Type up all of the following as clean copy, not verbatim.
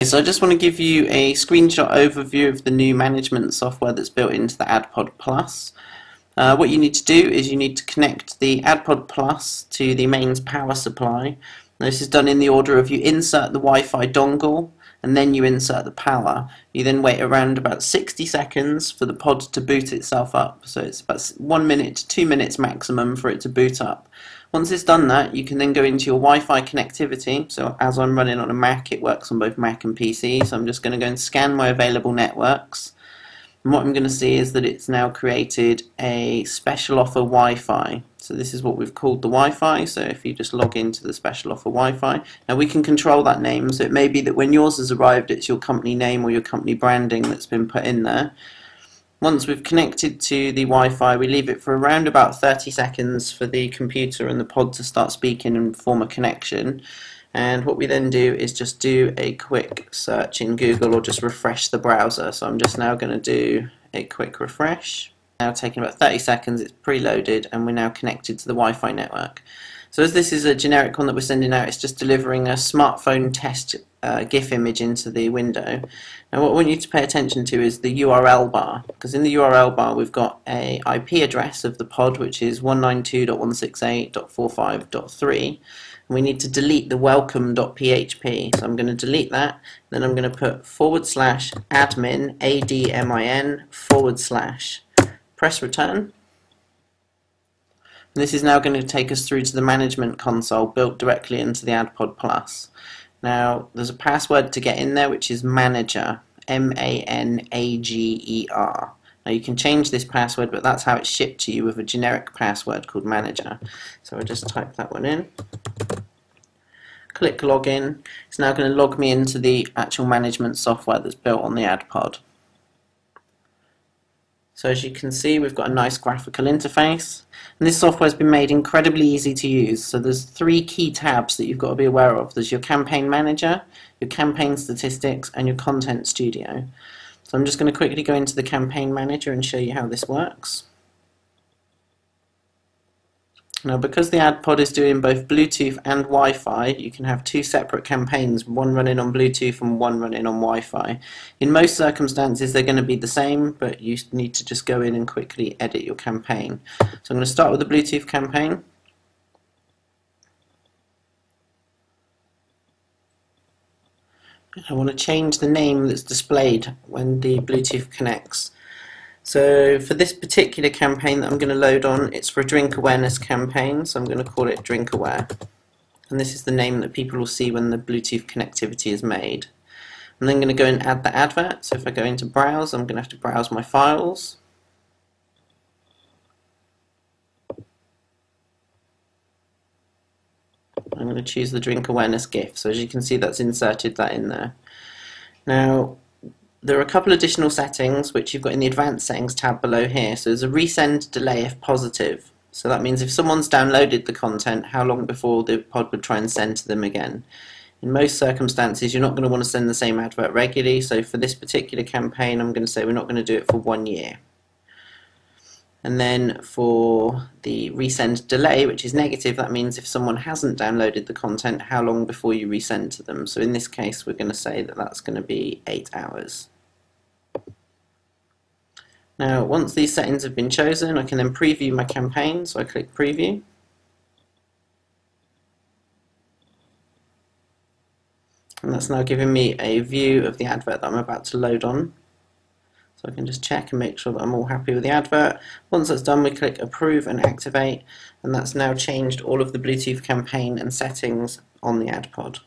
So I just want to give you a screenshot overview of the new management software that's built into the AdPod Plus. What you need to do is you need to connect the AdPod Plus to the mains power supply. Now, this is done in the order of you insert the Wi-Fi dongle and then you insert the power. You then wait around about 60 seconds for the pod to boot itself up. So it's about 1 minute to 2 minutes maximum for it to boot up. Once it's done that, you can then go into your Wi-Fi connectivity. So as I'm running on a Mac, it works on both Mac and PC. So I'm just going to go and scan my available networks. And what I'm going to see is that it's now created a special offer Wi-Fi. So this is what we've called the Wi-Fi. So if you just log into the special offer Wi-Fi, now we can control that name. So it may be that when yours has arrived, it's your company name or your company branding that's been put in there. Once we've connected to the Wi-Fi, we leave it for around about 30 seconds for the computer and the pod to start speaking and form a connection. And what we then do is just do a quick search in Google or just refresh the browser. So I'm just now going to do a quick refresh. Now taking about 30 seconds, it's preloaded and we're now connected to the Wi-Fi network. So as this is a generic one that we're sending out, it's just delivering a smartphone test GIF image into the window. Now what we want you to pay attention to is the URL bar, because in the URL bar we've got a IP address of the pod, which is 192.168.45.3, and we need to delete the welcome.php. So I'm going to delete that, then I'm going to put /admin, ADMIN, / press return. And this is now going to take us through to the management console built directly into the AdPod Plus. Now there's a password to get in there, which is manager, MANAGER. Now you can change this password, but that's how it's shipped to you with a generic password called manager. So I'll just type that one in. Click login. It's now going to log me into the actual management software that's built on the AdPod. So as you can see, we've got a nice graphical interface, and this software has been made incredibly easy to use. So there's 3 key tabs that you've got to be aware of. There's your campaign manager, your campaign statistics, and your content studio. So I'm just going to quickly go into the campaign manager and show you how this works. Now because the AdPod is doing both Bluetooth and Wi-Fi, you can have 2 separate campaigns, one running on Bluetooth and one running on Wi-Fi. In most circumstances they're going to be the same, but you need to just go in and quickly edit your campaign. So I'm going to start with the Bluetooth campaign. I want to change the name that's displayed when the Bluetooth connects. So for this particular campaign that I'm going to load on, it's for a drink awareness campaign, so I'm going to call it Drink Aware. And this is the name that people will see when the Bluetooth connectivity is made. I'm then going to go and add the advert. So if I go into browse, I'm going to have to browse my files. I'm going to choose the drink awareness GIF. So as you can see, that's inserted that in there. Now there are a couple additional settings which you've got in the advanced settings tab below here. So there's a resend delay if positive. So that means if someone's downloaded the content, how long before the pod would try and send to them again. In most circumstances you're not going to want to send the same advert regularly, so for this particular campaign I'm going to say we're not going to do it for 1 year. And then for the resend delay, which is negative, that means if someone hasn't downloaded the content, how long before you resend to them. So in this case we're going to say that that's going to be 8 hours. Now once these settings have been chosen, I can then preview my campaign, so I click preview. And that's now giving me a view of the advert that I'm about to load on. So I can just check and make sure that I'm all happy with the advert. Once that's done, we click approve and activate, and that's now changed all of the Bluetooth campaign and settings on the AdPod.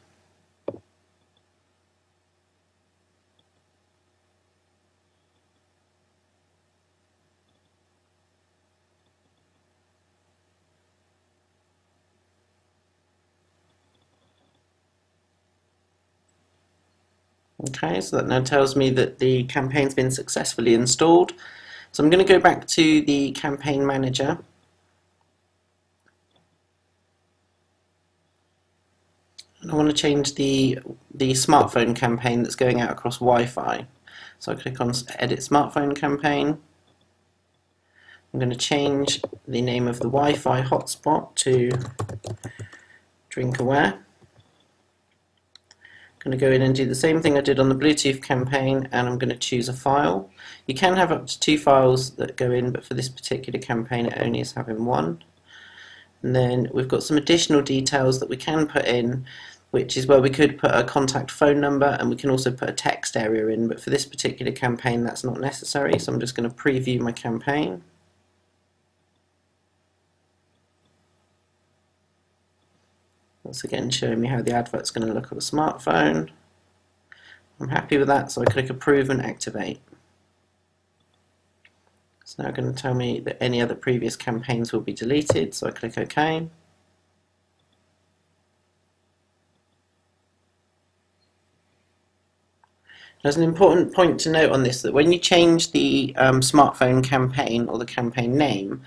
Okay, so that now tells me that the campaign's been successfully installed. So I'm going to go back to the campaign manager. And I want to change the smartphone campaign that's going out across Wi-Fi. So I click on edit smartphone campaign. I'm going to change the name of the Wi-Fi hotspot to Drink Aware. going to go in and do the same thing I did on the Bluetooth campaign, and I'm going to choose a file. You can have up to 2 files that go in, but for this particular campaign it only is having 1. And then we've got some additional details that we can put in, which is where we could put a contact phone number, and we can also put a text area in, but for this particular campaign that's not necessary, so I'm just going to preview my campaign. Once again showing me how the advert's going to look on a smartphone. I'm happy with that, so I click approve and activate. It's now going to tell me that any other previous campaigns will be deleted, so I click OK. There's an important point to note on this, that when you change the smartphone campaign or the campaign name,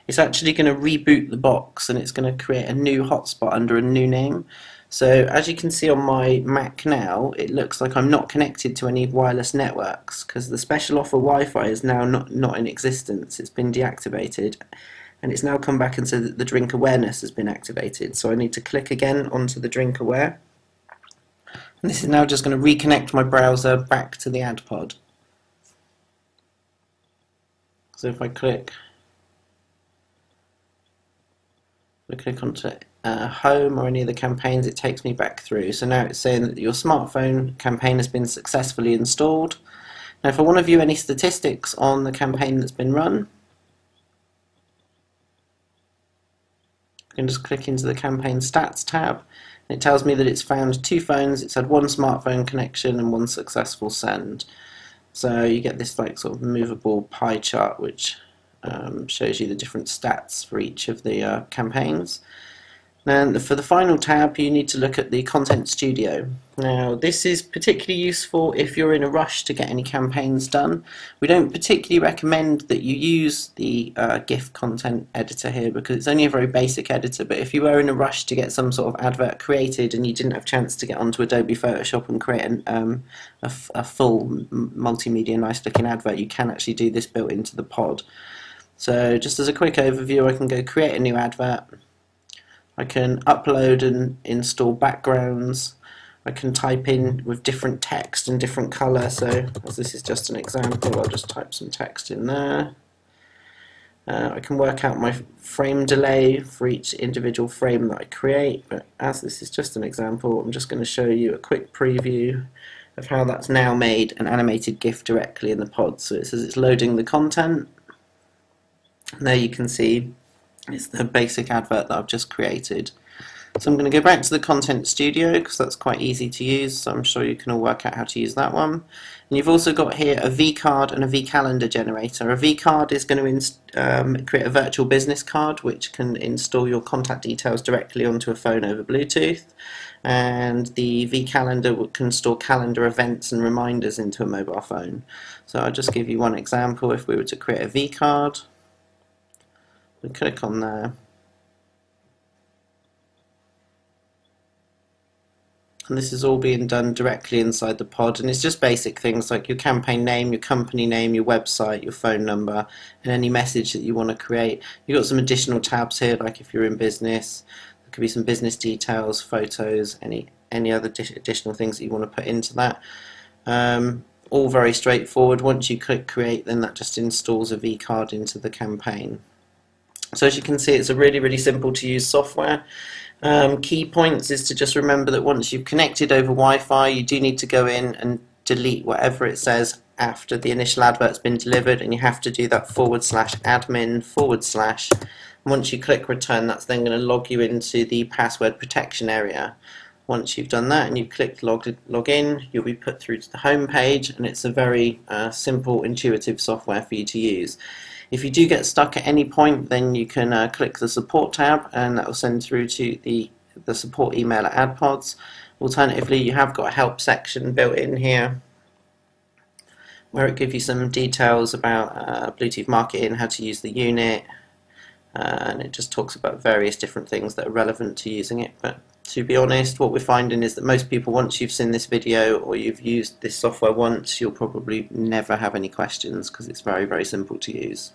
it's actually going to reboot the box and it's going to create a new hotspot under a new name. So as you can see on my Mac now, it looks like I'm not connected to any wireless networks because the special offer Wi-Fi is now not in existence. It's been deactivated, and it's now come back and said that the drink awareness has been activated. So I need to click again onto the drink aware. And this is now just going to reconnect my browser back to the AdPod. So if I click onto home or any of the campaigns, it takes me back through. So now it's saying that your smartphone campaign has been successfully installed. Now if I want to view any statistics on the campaign that's been run, I can just click into the campaign stats tab. It tells me that it's found 2 phones, it's had 1 smartphone connection and 1 successful send. So you get this like sort of movable pie chart which shows you the different stats for each of the campaigns. And for the final tab you need to look at the Content Studio. Now this is particularly useful if you're in a rush to get any campaigns done. We don't particularly recommend that you use the GIF content editor here because it's only a very basic editor, but if you were in a rush to get some sort of advert created and you didn't have a chance to get onto Adobe Photoshop and create a full multimedia nice looking advert, you can actually do this built into the pod. So just as a quick overview, I can go create a new advert. I can upload and install backgrounds. I can type in with different text and different colour, so as this is just an example, I'll just type some text in there. I can work out my frame delay for each individual frame that I create, but as this is just an example, I'm just going to show you a quick preview of how that's now made an animated GIF directly in the pod. So it says it's loading the content. And there you can see it's the basic advert that I've just created. So I'm going to go back to the Content Studio because that's quite easy to use, so I'm sure you can all work out how to use that one. And you've also got here a vCard and a vCalendar generator. A vCard is going to create a virtual business card which can install your contact details directly onto a phone over Bluetooth, and the vCalendar can store calendar events and reminders into a mobile phone. So I'll just give you one example. If we were to create a vCard, we click on there, and this is all being done directly inside the pod, and it's just basic things like your campaign name, your company name, your website, your phone number, and any message that you want to create. You've got some additional tabs here, like if you're in business, there could be some business details, photos, any other additional things that you want to put into that. All very straightforward. Once you click create, then that just installs a vCard into the campaign. So as you can see, it's a really simple to use software. Key points is to just remember that once you've connected over Wi-Fi, you do need to go in and delete whatever it says after the initial advert's been delivered, and you have to do that /admin/. Once you click return, that's then going to log you into the password protection area. Once you've done that and you've clicked log in, you'll be put through to the home page, and it's a very simple, intuitive software for you to use. If you do get stuck at any point, then you can click the support tab, and that will send through to the support email at AdPods. Alternatively, you have got a help section built in here where it gives you some details about Bluetooth marketing, how to use the unit, and it just talks about various different things that are relevant to using it. But to be honest, what we're finding is that most people, once you've seen this video or you've used this software once, you'll probably never have any questions because it's very simple to use.